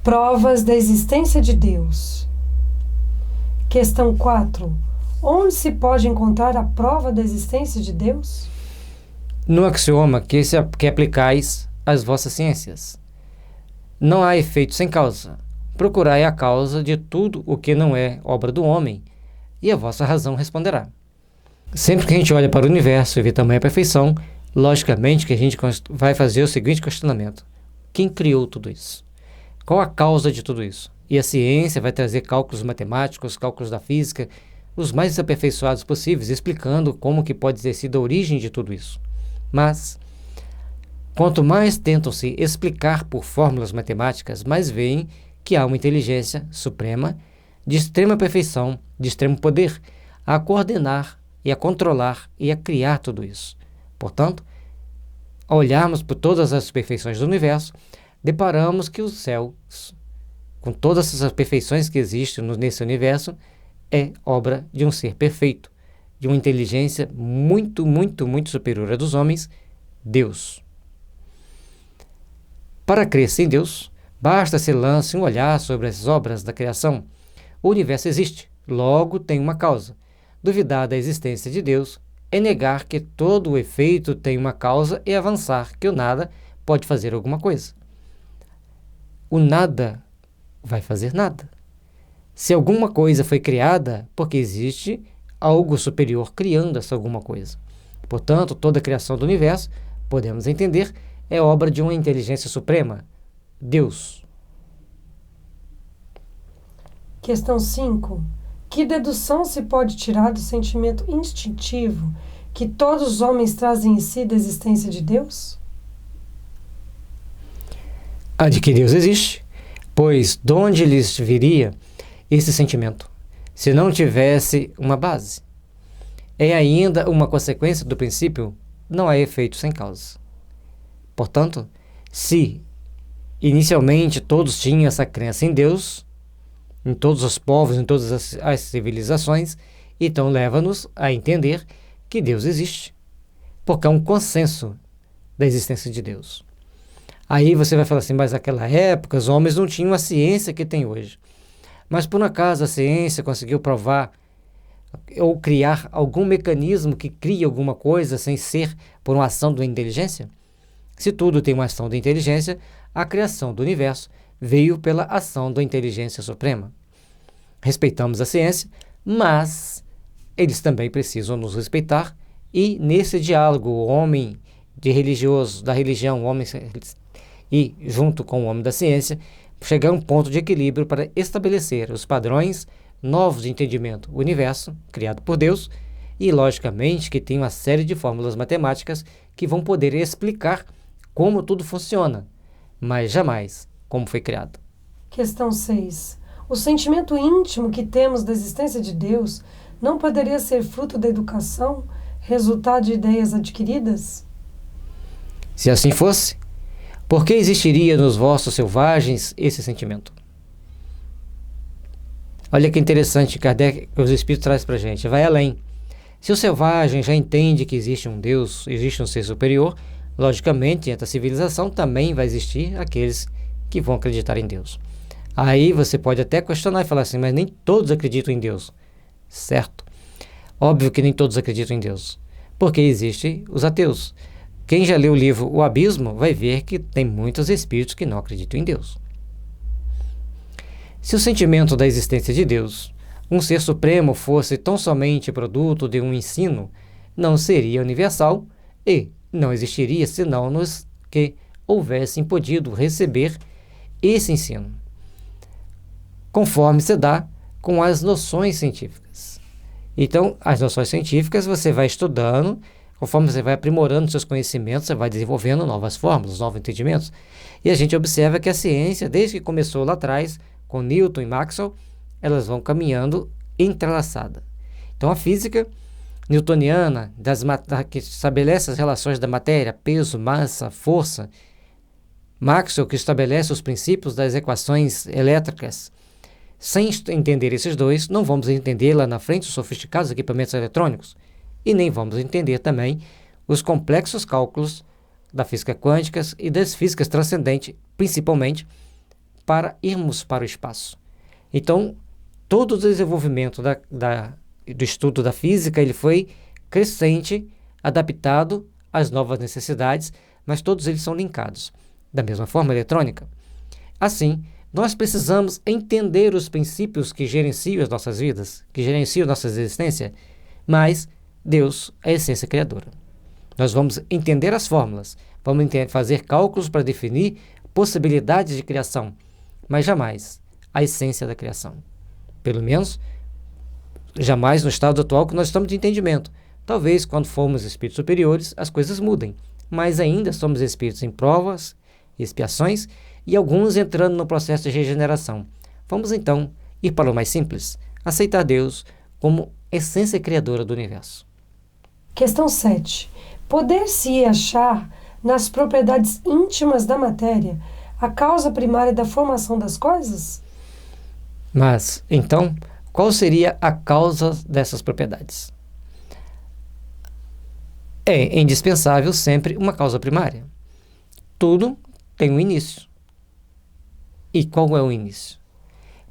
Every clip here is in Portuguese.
Provas da existência de Deus. Questão 4. Onde se pode encontrar a prova da existência de Deus? No axioma que aplicais às vossas ciências. Não há efeito sem causa. Procurai a causa de tudo o que não é obra do homem, e a vossa razão responderá. Sempre que a gente olha para o universo e vê tamanha perfeição, logicamente que a gente vai fazer o seguinte questionamento: quem criou tudo isso? Qual a causa de tudo isso? E a ciência vai trazer cálculos matemáticos, cálculos da física, os mais aperfeiçoados possíveis, explicando como que pode ter sido a origem de tudo isso. Mas, quanto mais tentam se explicar por fórmulas matemáticas, mais veem que há uma inteligência suprema, de extrema perfeição, de extremo poder, a coordenar e a controlar e a criar tudo isso. Portanto, ao olharmos por todas as perfeições do universo, deparamos que os céus, com todas essas perfeições que existem nesse universo, é obra de um ser perfeito, de uma inteligência muito, muito, muito superior à dos homens, Deus. Para crer-se em Deus, basta se lance um olhar sobre as obras da criação. O universo existe, logo tem uma causa. Duvidar da existência de Deus é negar que todo o efeito tem uma causa e avançar que o nada pode fazer alguma coisa. O nada vai fazer nada. Se alguma coisa foi criada, porque existe algo superior criando essa alguma coisa. Portanto, toda a criação do universo, podemos entender, é obra de uma inteligência suprema, Deus. Questão 5. Que dedução se pode tirar do sentimento instintivo que todos os homens trazem em si da existência de Deus? A de que Deus existe, pois de onde lhes viria esse sentimento, se não tivesse uma base? É ainda uma consequência do princípio, não há efeito sem causa. Portanto, se inicialmente todos tinham essa crença em Deus, em todos os povos, em todas as civilizações, então leva-nos a entender que Deus existe, porque há um consenso da existência de Deus. Aí você vai falar assim, mas naquela época os homens não tinham a ciência que tem hoje. Mas por um acaso a ciência conseguiu provar ou criar algum mecanismo que cria alguma coisa sem ser por uma ação da inteligência? Se tudo tem uma ação da inteligência, a criação do universo veio pela ação da inteligência suprema. Respeitamos a ciência, mas eles também precisam nos respeitar, e nesse diálogo o homem de religioso, da religião, o homem e junto com o homem da ciência, chegar a um ponto de equilíbrio para estabelecer os padrões novos de entendimento do universo, criado por Deus, e logicamente que tem uma série de fórmulas matemáticas que vão poder explicar como tudo funciona, mas jamais como foi criado. Questão 6. O sentimento íntimo que temos da existência de Deus não poderia ser fruto da educação, resultado de ideias adquiridas? Se assim fosse, por que existiria nos vossos selvagens esse sentimento? Olha que interessante, Kardec, os Espíritos traz para a gente, vai além. Se o selvagem já entende que existe um Deus, existe um ser superior, logicamente, entre a civilização também vai existir aqueles que vão acreditar em Deus. Aí você pode até questionar e falar assim, mas nem todos acreditam em Deus. Certo. Óbvio que nem todos acreditam em Deus, porque existem os ateus. Quem já leu o livro O Abismo vai ver que tem muitos espíritos que não acreditam em Deus. Se o sentimento da existência de Deus, um ser supremo, fosse tão somente produto de um ensino, não seria universal e não existiria senão nos que houvessem podido receber esse ensino, conforme se dá com as noções científicas. Então, as noções científicas você vai estudando, conforme você vai aprimorando seus conhecimentos, você vai desenvolvendo novas fórmulas, novos entendimentos. E a gente observa que a ciência, desde que começou lá atrás, com Newton e Maxwell, elas vão caminhando entrelaçada. Então, a física newtoniana, que estabelece as relações da matéria, peso, massa, força. Maxwell, que estabelece os princípios das equações elétricas. Sem entender esses dois, não vamos entender lá na frente os sofisticados equipamentos eletrônicos. E nem vamos entender também os complexos cálculos da física quântica e das físicas transcendentes, principalmente para irmos para o espaço. Então, todo o desenvolvimento do estudo da física ele foi crescente, adaptado às novas necessidades, mas todos eles são linkados. Da mesma forma, a eletrônica. Assim, nós precisamos entender os princípios que gerenciam as nossas vidas, que gerenciam a nossa existência, mas Deus é a essência criadora. Nós vamos entender as fórmulas, vamos fazer cálculos para definir possibilidades de criação, mas jamais a essência da criação. Pelo menos, jamais no estado atual que nós estamos de entendimento. Talvez, quando formos espíritos superiores, as coisas mudem, mas ainda somos espíritos em provas, expiações e alguns entrando no processo de regeneração. Vamos então ir para o mais simples, aceitar Deus como essência criadora do universo. Questão 7. Poder-se achar nas propriedades íntimas da matéria a causa primária da formação das coisas? Mas, então, qual seria a causa dessas propriedades? É indispensável sempre uma causa primária. Tudo tem um início. E qual é o início?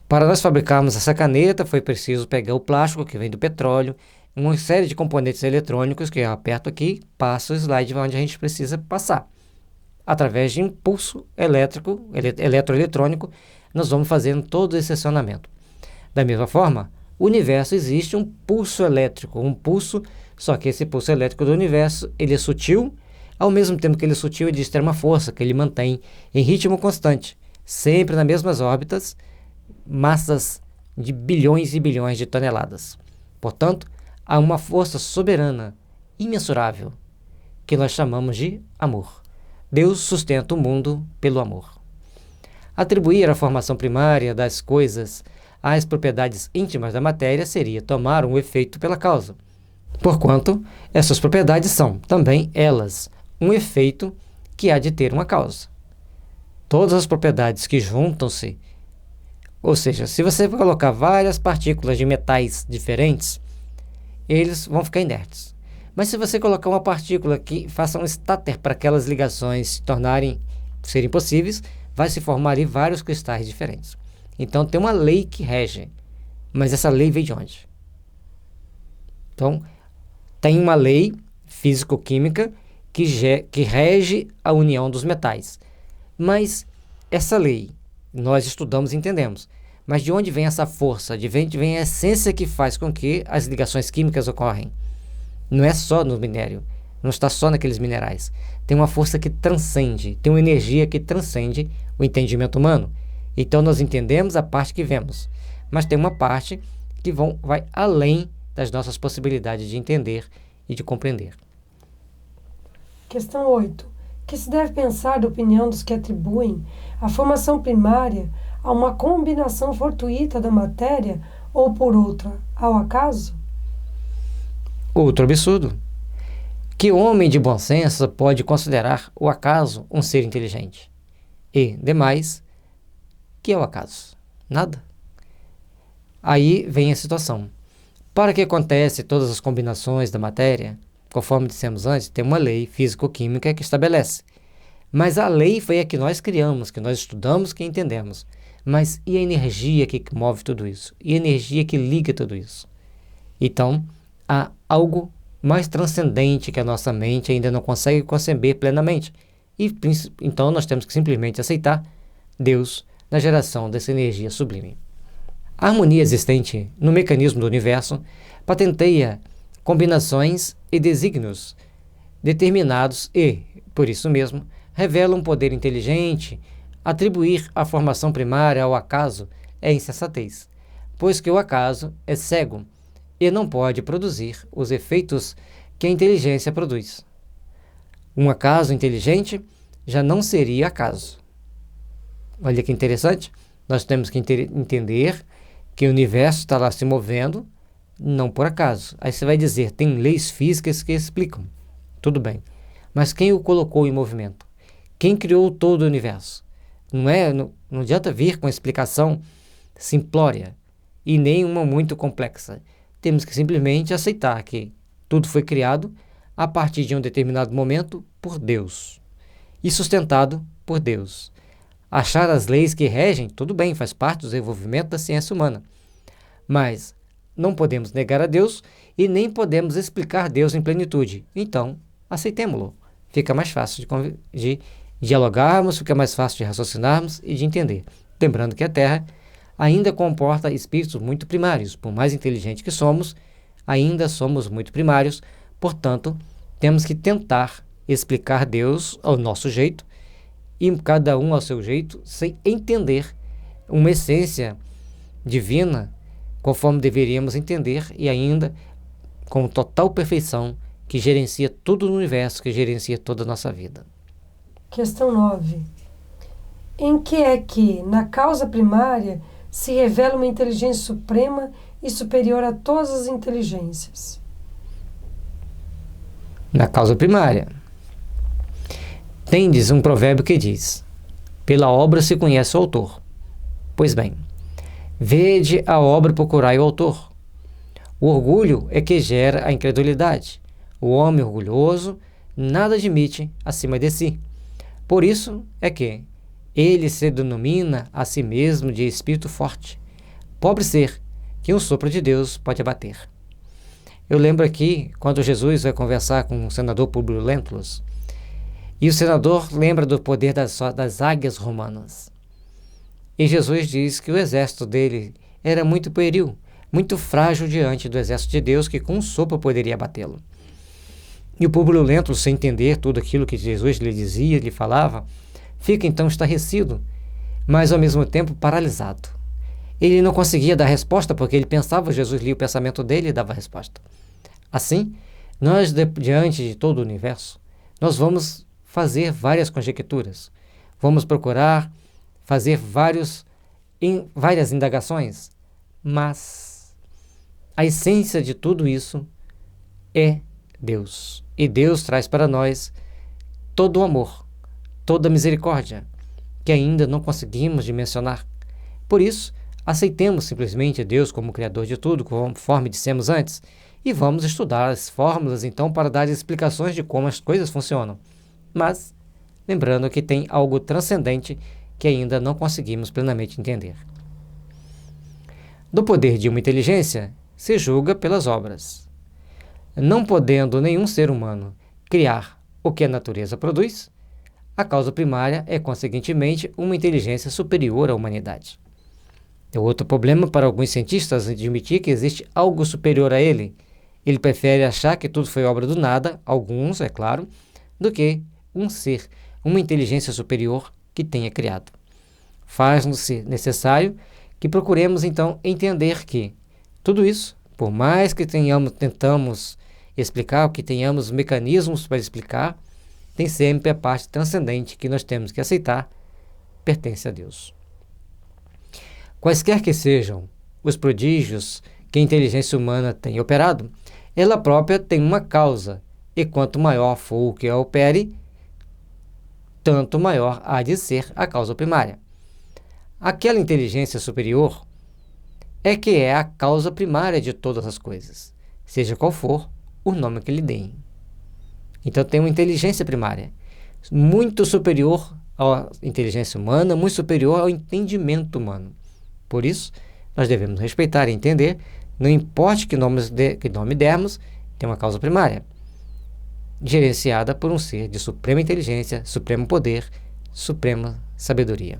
Para nós fabricarmos essa caneta, foi preciso pegar o plástico que vem do petróleo, uma série de componentes eletrônicos que eu aperto aqui, passo o slide onde a gente precisa passar. Através de impulso elétrico, eletroeletrônico, nós vamos fazendo todo esse acionamento. Da mesma forma, o universo existe um pulso elétrico, só que esse pulso elétrico do universo, ele é sutil, ao mesmo tempo que ele é sutil, ele de extrema força, que ele mantém em ritmo constante, sempre nas mesmas órbitas, massas de bilhões e bilhões de toneladas. Portanto, há uma força soberana, imensurável, que nós chamamos de amor. Deus sustenta o mundo pelo amor. Atribuir a formação primária das coisas às propriedades íntimas da matéria seria tomar um efeito pela causa, porquanto essas propriedades são, também elas, um efeito que há de ter uma causa. Todas as propriedades que juntam-se, ou seja, se você colocar várias partículas de metais diferentes, eles vão ficar inertes. Mas se você colocar uma partícula que faça um estáter para aquelas ligações serem possíveis, vai se formar ali vários cristais diferentes. Então tem uma lei que rege, mas essa lei veio de onde? Então, tem uma lei físico-química que rege a união dos metais. Mas essa lei, nós estudamos e entendemos. Mas de onde vem essa força? De onde vem a essência que faz com que as ligações químicas ocorrem? Não é só no minério, não está só naqueles minerais. Tem uma força que transcende, tem uma energia que transcende o entendimento humano. Então nós entendemos a parte que vemos, mas tem uma parte que vai além das nossas possibilidades de entender e de compreender. Questão 8. Que se deve pensar da opinião dos que atribuem a formação primária a uma combinação fortuita da matéria ou por outra, ao acaso? Outro absurdo. Que homem de bom senso pode considerar o acaso um ser inteligente? E, demais, que é o acaso? Nada. Aí vem a situação. Para que acontece todas as combinações da matéria, conforme dissemos antes, tem uma lei físico-química que estabelece. Mas a lei foi a que nós criamos, que nós estudamos, que entendemos. Mas e a energia que move tudo isso? E a energia que liga tudo isso? Então, há algo mais transcendente que a nossa mente ainda não consegue conceber plenamente. E então nós temos que simplesmente aceitar Deus na geração dessa energia sublime. A harmonia existente no mecanismo do universo patenteia combinações e desígnios determinados e, por isso mesmo, revela um poder inteligente. Atribuir a formação primária ao acaso é insensatez, pois que o acaso é cego e não pode produzir os efeitos que a inteligência produz. Um acaso inteligente já não seria acaso. Olha que interessante, nós temos que entender que o universo está lá se movendo, não por acaso. Aí você vai dizer, tem leis físicas que explicam. Tudo bem. Mas quem o colocou em movimento? Quem criou todo o universo? Não adianta vir com explicação simplória e nem uma muito complexa. Temos que simplesmente aceitar que tudo foi criado a partir de um determinado momento por Deus e sustentado por Deus. Achar as leis que regem, tudo bem, faz parte do desenvolvimento da ciência humana. Mas não podemos negar a Deus e nem podemos explicar Deus em plenitude. Então, aceitemo-lo. Fica mais fácil de dialogarmos, fica mais fácil de raciocinarmos e de entender. Lembrando que a Terra ainda comporta espíritos muito primários. Por mais inteligentes que somos, ainda somos muito primários. Portanto, temos que tentar explicar Deus ao nosso jeito e cada um ao seu jeito, sem entender uma essência divina conforme deveríamos entender e ainda com total perfeição que gerencia tudo no universo, que gerencia toda a nossa vida. Questão 9. Em que é que, na causa primária, se revela uma inteligência suprema e superior a todas as inteligências? Na causa primária. Tendes um provérbio que diz: pela obra se conhece o autor. Pois bem, vede a obra e procurai o autor. O orgulho é que gera a incredulidade. O homem orgulhoso nada admite acima de si. Por isso é que ele se denomina a si mesmo de espírito forte. Pobre ser que um sopro de Deus pode abater. Eu lembro aqui quando Jesus vai conversar com o senador Públio Lentulus, e o senador lembra do poder das águias romanas. E Jesus diz que o exército dele era muito pueril, muito frágil diante do exército de Deus, que com um sopro poderia abatê-lo. E o Públio Lentulus, sem entender tudo aquilo que Jesus lhe dizia, lhe falava, fica então estarrecido, mas ao mesmo tempo paralisado. Ele não conseguia dar resposta porque ele pensava, Jesus lia o pensamento dele e dava a resposta. Assim, nós, diante de todo o universo, nós vamos fazer várias conjecturas, vamos procurar fazer várias indagações, mas a essência de tudo isso é Deus. E Deus traz para nós todo o amor, toda a misericórdia, que ainda não conseguimos dimensionar. Por isso, aceitemos simplesmente Deus como Criador de tudo, conforme dissemos antes, e vamos estudar as fórmulas então para dar explicações de como as coisas funcionam. Mas, lembrando que tem algo transcendente que ainda não conseguimos plenamente entender. Do poder de uma inteligência se julga pelas obras. Não podendo nenhum ser humano criar o que a natureza produz, a causa primária é, conseguintemente, uma inteligência superior à humanidade. É outro problema para alguns cientistas admitir que existe algo superior a ele. Ele prefere achar que tudo foi obra do nada, alguns, é claro, do que um ser, uma inteligência superior que tenha criado. Faz-nos necessário que procuremos, então, entender que tudo isso, por mais que tentamos explicar, que tenhamos mecanismos para explicar, tem sempre a parte transcendente que nós temos que aceitar, pertence a Deus. Quaisquer que sejam os prodígios que a inteligência humana tem operado, ela própria tem uma causa, e quanto maior for o que a opere, tanto maior há de ser a causa primária. Aquela inteligência superior é que é a causa primária de todas as coisas, seja qual for o nome que lhe deem. Então tem uma inteligência primária, muito superior à inteligência humana, muito superior ao entendimento humano. Por isso, nós devemos respeitar e entender, não importa que nome dermos, tem uma causa primária, gerenciada por um ser de suprema inteligência, supremo poder, suprema sabedoria.